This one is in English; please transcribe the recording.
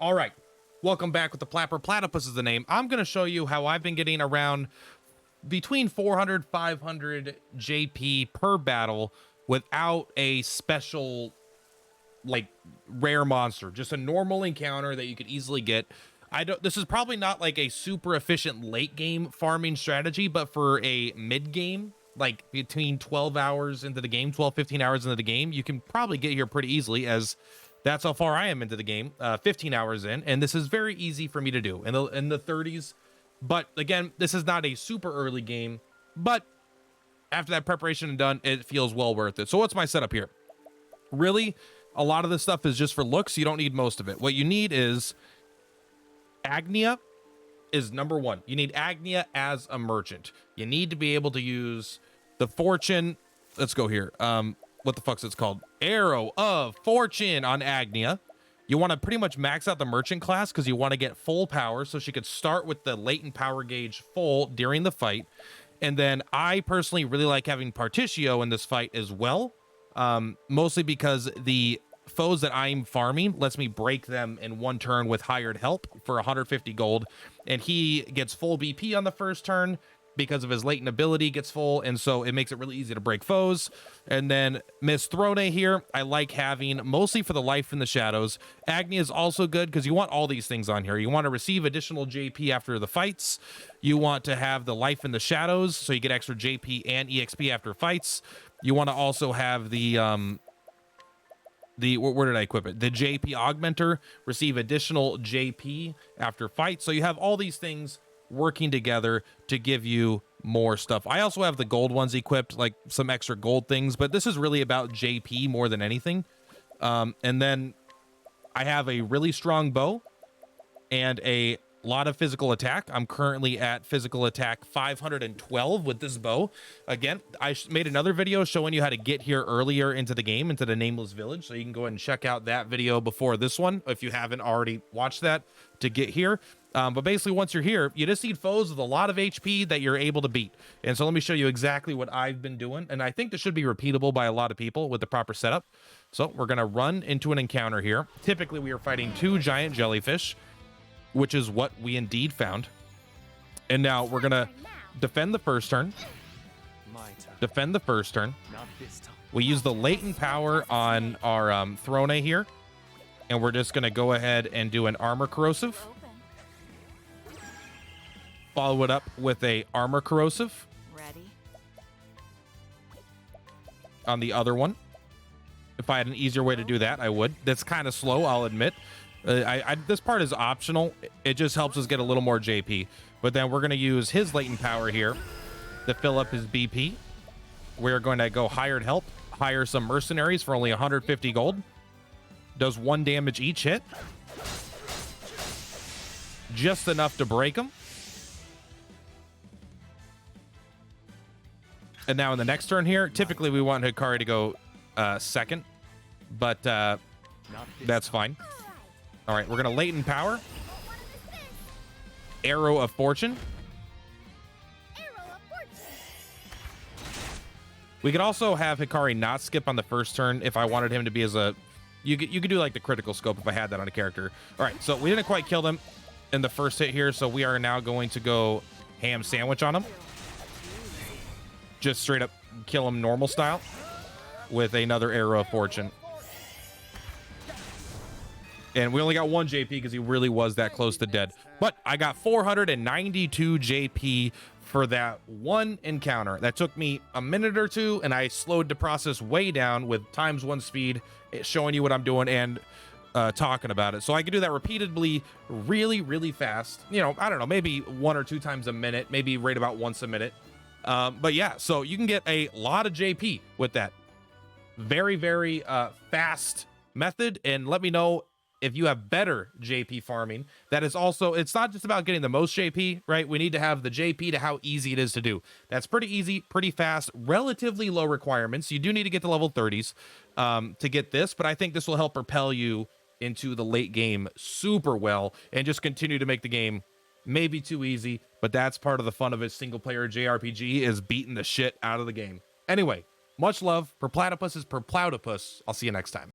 All right, welcome back with the Purplatypus is the name. I'm going to show you how I've been getting around between 400, 500 JP per battle without a special, like, rare monster. Just a normal encounter that you could easily get. This is probably not like a super efficient late game farming strategy, but for a mid game, like between 12 hours into the game, 12, 15 hours into the game, you can probably get here pretty easily, as that's how far I am into the game, 15 hours in, and this is very easy for me to do in the 30s. But again, this is not a super early game, but after that preparation done, it feels well worth it. So what's my setup here? Really, a lot of this stuff is just for looks. You don't need most of it. What you need is Agnia is number one. You need Agnia as a merchant. You need to be able to use the fortune. Let's go here. What the fuck's it's called? Arrow of Fortune on Agnia. You want to pretty much max out the merchant class because you want to get full power, so she could start with the latent power gauge full during the fight. And then I personally really like having Particio in this fight as well, mostly because the foes that I'm farming lets me break them in one turn with hired help for 150 gold, and he gets full BP on the first turn because of his latent ability gets full, and so it makes it really easy to break foes. And then Miss Throne here, I like having mostly for the life in the shadows. Agni is also good because you want all these things on here. You want to receive additional JP after the fights. You want to have the life in the shadows, so you get extra JP and EXP after fights. You want to also have the where did I equip it? The JP augmenter, receive additional JP after fights. So you have all these things working together to give you more stuff. I also have the gold ones equipped, like some extra gold things, but this is really about JP more than anything. And then I have a really strong bow and a lot of physical attack. I'm currently at physical attack 512 with this bow. Again, I made another video showing you how to get here earlier into the game, into the Nameless Village, so you can go ahead and check out that video before this one if you haven't already watched that to get here. But basically, once you're here, you just need foes with a lot of HP that you're able to beat. And so let me show you exactly what I've been doing, and I think this should be repeatable by a lot of people with the proper setup. So we're going to run into an encounter here. Typically, we are fighting 2 giant jellyfish, which is what we indeed found. And now we're gonna defend the first turn. Defend the first turn. We use the latent power on our Throne here, and we're just gonna go ahead and do an armor corrosive. Follow it up with a armor corrosive. Ready. On the other one. If I had an easier way to do that, I would. That's kind of slow, I'll admit. This part is optional. It just helps us get a little more JP. But then we're going to use his latent power here to fill up his BP. We're going to go hired help, hire some mercenaries for only 150 gold. Does 1 damage each hit. Just enough to break them. And now in the next turn here, typically we want Hikari to go second, but that's fine. All right, we're going to latent power. Arrow of Fortune. We could also have Hikari not skip on the first turn if I wanted him to be as a... You could do like the critical scope if I had that on a character. All right, so we didn't quite kill them in the first hit here, so we are now going to go ham sandwich on him. Just straight up kill him normal style with another Arrow of Fortune. And we only got 1 JP because he really was that close to dead. But I got 492 JP for that one encounter. That took me a minute or two, and I slowed the process way down with ×1 speed, showing you what I'm doing and talking about it. So I could do that repeatedly, really, really fast. You know, I don't know, maybe 1 or 2 times a minute, maybe right about once a minute. But yeah, so you can get a lot of JP with that. Very, very fast method. And let me know if you have better JP farming. That is also, it's not just about getting the most JP, right? We need to have the JP to how easy it is to do. That's pretty easy, pretty fast, relatively low requirements. You do need to get to level 30s to get this, but I think this will help propel you into the late game super well and just continue to make the game maybe too easy, but that's part of the fun of a single player JRPG, is beating the shit out of the game. Anyway, much love. Purplatypus is Purplatypus. I'll see you next time.